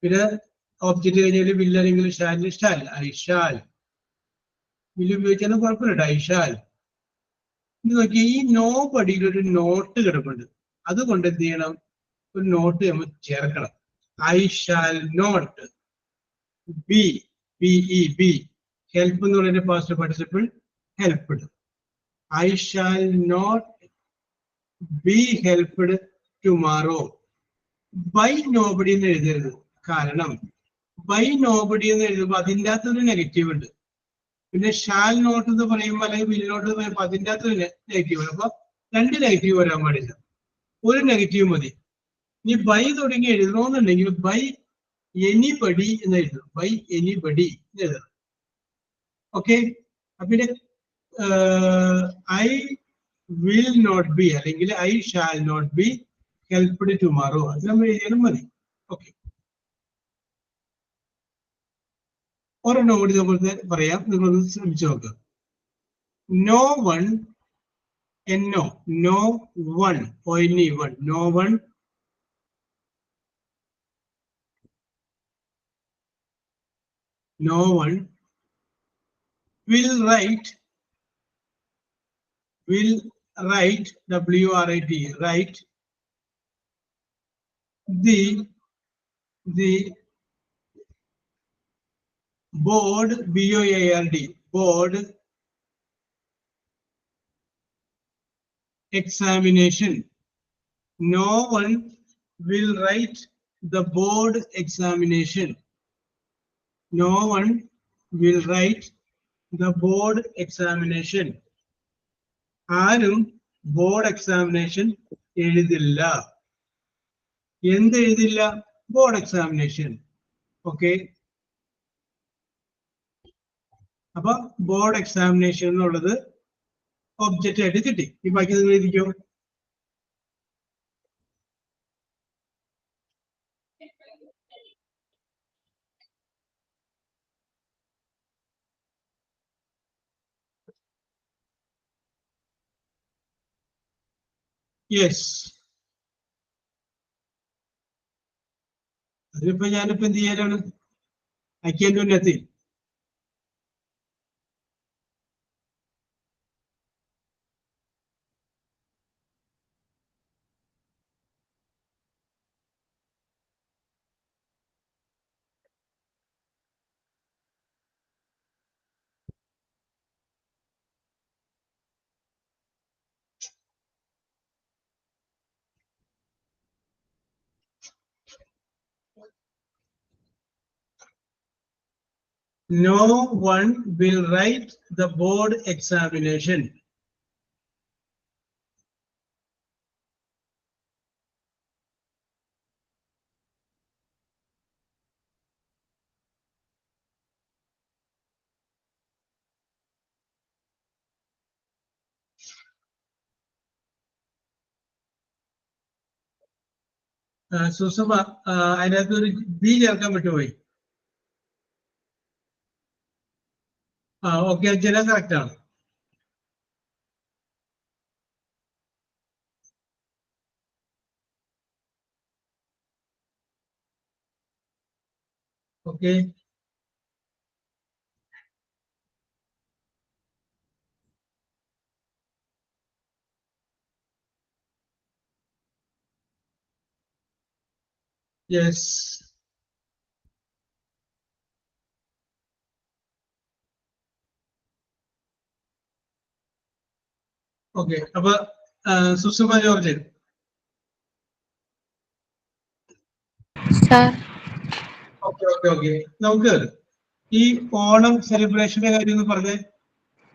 പിന്നെ ഓബ്ജക്റ്റ് കഴിഞ്ഞാൽ വിൽ അല്ലെങ്കിൽ ഷാൽ. I shall. വിൽ ഉപയോഗിച്ചാലും കുഴപ്പമില്ല, ഐ ഷാൽ. ഇനി നോക്കി, ഈ നോബഡിയിൽ ഒരു നോട്ട് കിടപ്പുണ്ട്. അതുകൊണ്ട് എന്ത് ചെയ്യണം? ഒരു നോട്ട് നമ്മൾ ചേർക്കണം. I shall not be, be help എന്ന് പറയുന്ന past participle helped. I shall not be helped tomorrow. By nobody എന്ന് എഴുതരുത്. കാരണം ബൈ നോബഡി എന്ന് എഴുതുമ്പോൾ അതിൻ്റെ അകത്തൊരു നെഗറ്റീവ് ഉണ്ട്. പിന്നെ ഷാൽ നോട്ട് എന്ന് പറയുമ്പോൾ അല്ലെങ്കിൽ വിൽ നോട്ട് എന്ന് പറയുമ്പോൾ അതിൻ്റെ അകത്തൊരു നെഗറ്റീവ് ഉണ്ട്. അപ്പൊ രണ്ട് നെഗറ്റീവ് വരാൻ പാടില്ല, ഒരു നെഗറ്റീവ് മതി. ഇനി ബൈ തുടങ്ങി എഴുതണമെന്നുണ്ടെങ്കിൽ ബൈ എനിബഡി എന്ന് എഴുതണം. ബൈ എനിബഡി എന്ന് എഴുതണം. ഓക്കെ. പിന്നെ ഐ വിൽ നോട്ട് ബി അല്ലെങ്കിൽ I shall not be helped tomorrow, അത് നമ്മൾ എഴുതിയാലും മതി. ഓക്കെ. ഒരെണ്ണം കൂടി നമ്മൾ പറയാം, നിങ്ങളൊന്ന് ശ്രമിച്ചു നോക്കുക. നോ വൺ, എന്നോ, നോ വൺ, ഒന്നി one, no one no one will write, W-R-I-T, write the board, B-O-A-R-D, board examination. No one will write the board examination. No one will write the board examination. ആരും board examination എഴുതില്ല. എന്ത് എഴുതില്ല? Board examination. Okay. അപ്പൊ board examination എന്നുള്ളത് object ആയിട്ട് കിട്ടി. ഈ ബാക്കി നിങ്ങൾ എഴുതിക്കോ. യെസ്. അതിനിപ്പോ ഞാനിപ്പോ എന്ത് ചെയ്യാനാണ്? I can do nothing. No one will write the board examination. സുസുമ, അതിനകത്ത് ഒരു ബി ചേർക്കാൻ വിട്ടുപോയി. ഓക്കെ, അഞ്ജന കറക്റ്റ് ആണ്. ഓക്കെ. യെസ്. ഓക്കെ. അപ്പൊ സുസുമ George. Sir okay okay okay. നമുക്ക് ഈ ഓണം സെലിബ്രേഷന്റെ കാര്യം ഒന്ന് പറഞ്ഞേ.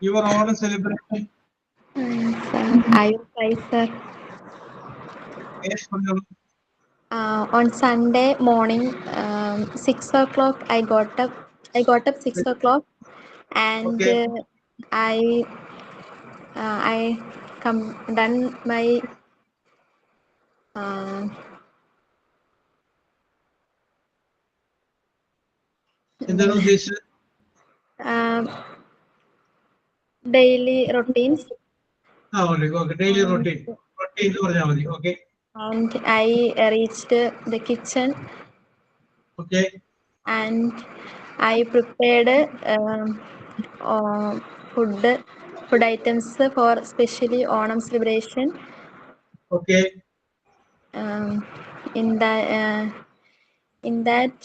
Your Onam celebration. I will try, sir. Yes, പറഞ്ഞോളൂ. On Sunday morning, 6 o'clock, I got up. I got up 6 o'clock, and Okay. I done my എന്താണ് ഉദ്ദേശിച്ചത്? daily routines, okay. Daily routine എന്ന് പറഞ്ഞാൽ മതി. Okay. and I reached the kitchen, okay. and I prepared food items for especially Onam celebration. Okay. In that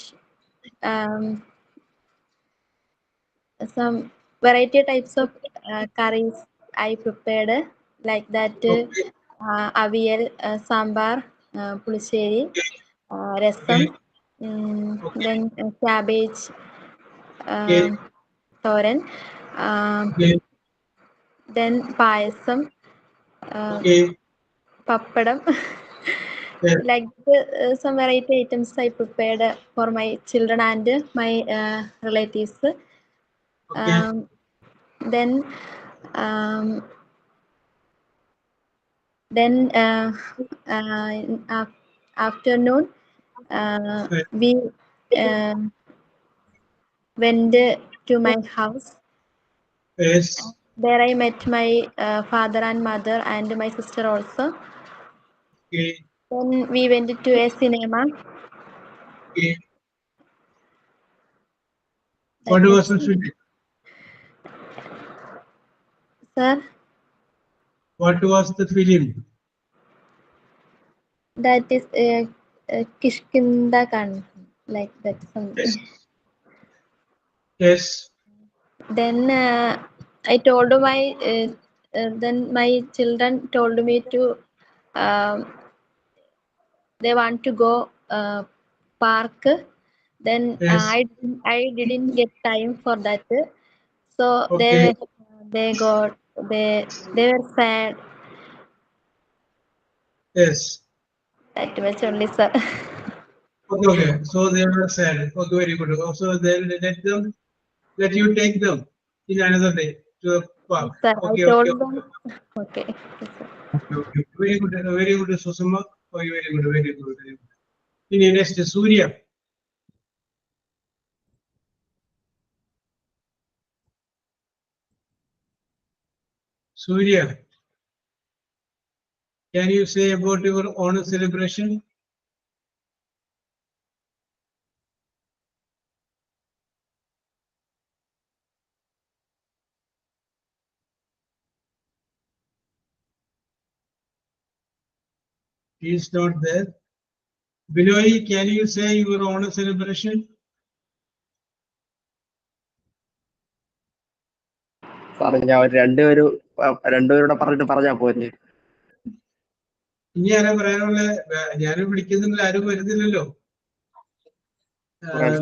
some variety types of curries I prepared, like that Okay. aviyal, sambar, pulicheri, rasam, Okay. then cabbage, Okay. thoran, Okay. then payasam, Okay. pappadam. Yes. Like some variety items I prepared for my children and my relatives. Okay. Then in afternoon, Yes. we went to my house. Yes. There I met my father and mother and my sister also. Okay. Then we went to a cinema. Okay. That What was is, the film? sir, What was the film? that is Kishkinda Kan, like that something. Yes. Yes. Then I told my then my children told me to they want to go park. Then Yes. I didn't get time for that, so Okay. they were sad. Yes. That much only, sir. Okay. Okay. So they were sad. Okay. Very good. Also, then let you take them in another day to the park. Sir, Okay. I told Okay. them. Okay. Okay. Okay. Very good. Very good, Susuma. Okay. Very good. Very good. Very good. In next, Surya. Surya, can you say about your honor celebration? He is not there. Binoy, can you say your honor celebration? സാറേ ഞാൻ ഒരു രണ്ടുപേരുടെ പറഞ്ഞാ പോരെ? ഇനി ആരാ പറയാനുള്ള? ഞാനും വിളിക്കുന്നില്ല, ആരും വരുന്നില്ലല്ലോ.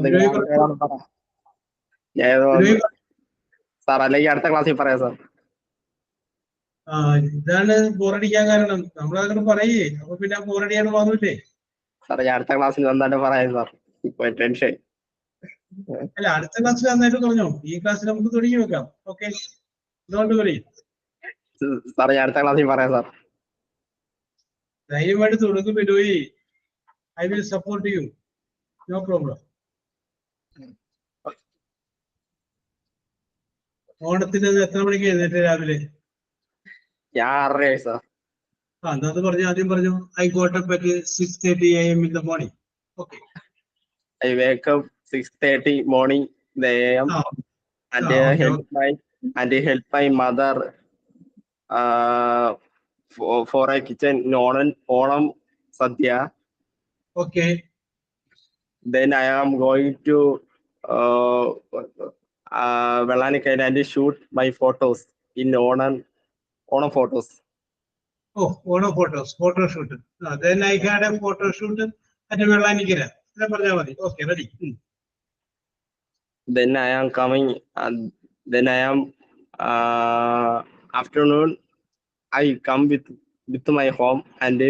ബിനോയ് പറഞ്ഞു. സാർ അല്ലെങ്കിൽ അടുത്ത ക്ലാസ്സിൽ പറയാം സാർ. ഇതാണ് ബോറടിക്കാൻ കാരണം. നമ്മളങ്ങനെ പറയേ, അപ്പൊ പിന്നെ ബോറടിയാണ് തോന്നൂല്ലേ? സാറേ ഞാൻ അടുത്ത ക്ലാസ്സിൽ നന്നായിട്ട് പറയാം സാർ. ഇപ്പൊ ടെൻഷൻ. അല്ല, അടുത്ത ക്ലാസ്സിൽ നന്നായിട്ട് പറഞ്ഞോ. ഈ ക്ലാസ്സിൽ നമുക്ക് തുടങ്ങി വെക്കാം. ഓക്കെ, ഇതുകൊണ്ട് പറയും. സാറേ ഞാൻ അടുത്ത ക്ലാസ്സിൽ പറയാം സാർ. ധൈര്യമായിട്ട് തുടങ്ങും Binoy. I will support you, no problem. ഓണത്തിന് എത്ര മണിക്ക് എഴുന്നേറ്റ് രാവിലെ? ഞാൻ 6:30 സാർ. അത് പറഞ്ഞു, ആദ്യം പറഞ്ഞു. I got up at 6:30 AM in the morning. Okay. I wake up 6:30 morning AM and help my mother for a kitchen Onam Sadhya. Okay. Then I am going to Vellanikkail and shoot my photos in Onam photos. Oh, Onam photos, photo shoot. Then I had a photo shoot at Vellanikkail. Okay, ready. Then I am coming. Then I am afternoon. I come with my home and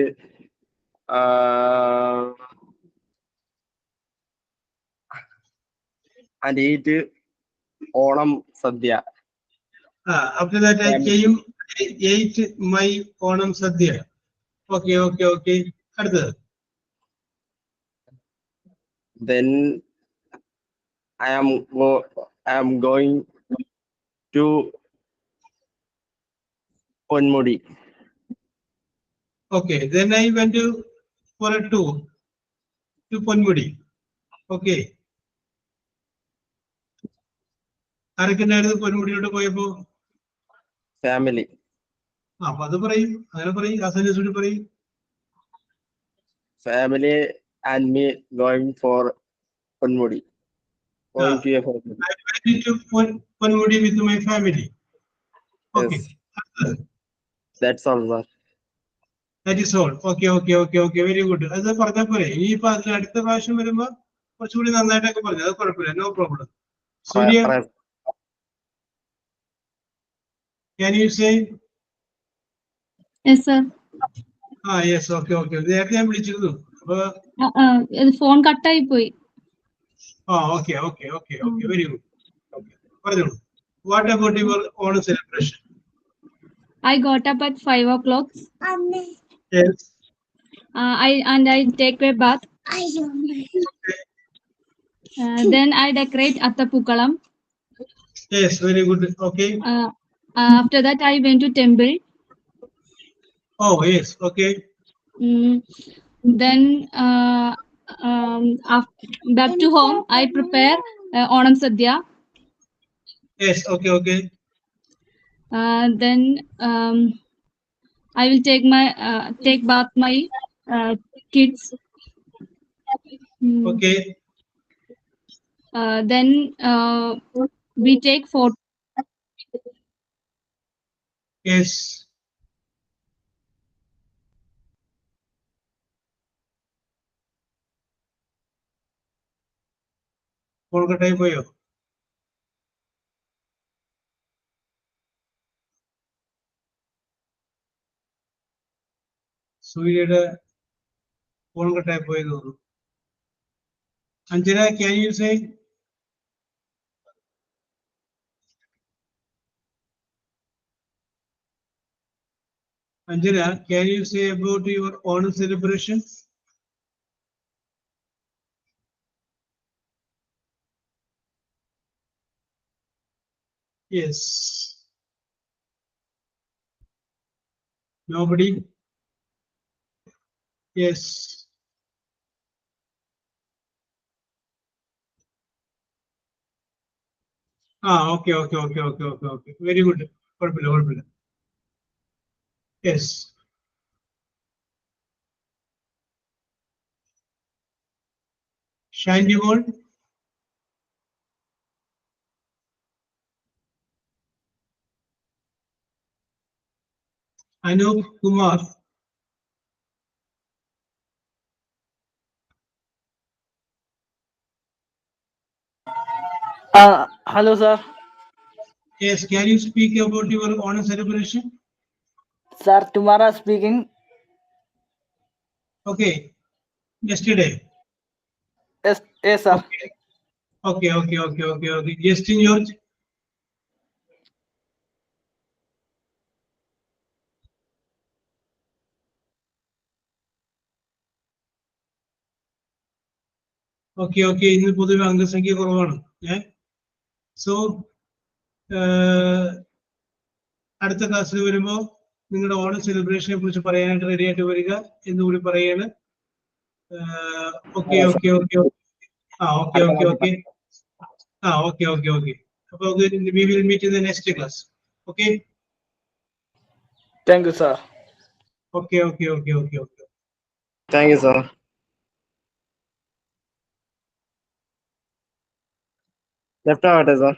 eat Onam Sadhya. After that, I Family. came, I ate my Onam Sadhya. Okay. Further. Then I am going to Ponmudi. Okay, then I went for a tour to Ponmudi. Okay. ആരൊക്കെയായിരുന്നു പൊന്മുടിയോട്ട് പോയപ്പോ? Family. അപ്പൊ അത് പറയും, അങ്ങനെ പറയും, ആ sentence കൂടി പറയും. Family and me going for Ponmudi. Going to a Ponmudi. I went to Ponmudi with my family. Okay. Yes. That's all, sir. That is all. Okay. Very good. അത് പറഞ്ഞാൽ പോരെ. ഇനിയിപ്പോ അതിന് അടുത്ത പ്രാവശ്യം വരുമ്പോ കുറച്ചുകൂടി നന്നായിട്ടൊക്കെ പറഞ്ഞു. അത് കുഴപ്പമില്ല. No problem. Surya, can you say? Yes, sir. Yes. Okay. നേരത്തെ ഞാൻ വിളിച്ചിരുന്നു. അപ്പൊ ഫോൺ കട്ടായി പോയി. Okay. Very good. Okay. പറഞ്ഞോളൂ. What about your Onam celebration? I got up at 5 o'clock. Yes. I take a bath. Then I decorate Attapukalam. Yes, very good. Okay. After that, I went to temple. Oh, yes. Okay. Then back to home, I prepare Onam Sadhya. Yes. Okay. Then I will take bath my kids. Okay. Then we take photo. Yes. കൊൽക്കട്ടയിൽ പോയോ? സൂര്യയുടെ കൊൽക്കട്ടയിൽ പോയെന്ന് തോന്നുന്നു. Anjana, can you say? Anjana, can you say about your Onam celebration? Yes. Nobody? Yes. Okay. Very good. കുഴപ്പമില്ല. Yes. Shandy World? Anup Kumar? Hello, sir. Yes, can you speak about your Onam celebration? Sir, tomorrow speaking. Okay. Yesterday? Yes, sir. Okay. Justin George? Okay. ഇന്ന് പൊതുവെ അംഗസംഖ്യ കുറവാണ്. So അടുത്ത ക്ലാസ്സിൽ വരുമ്പോ നിങ്ങളുടെ ഓണം സെലിബ്രേഷനെ കുറിച്ച് പറയാനായിട്ട് റെഡി ആയിട്ട് വരിക എന്നുകൂടി പറയാണ്. ഓക്കെ. അപ്പൊ we will meet in the next class. Okay. Thank you, sir. Okay. Thank you, sir. Left out, sir.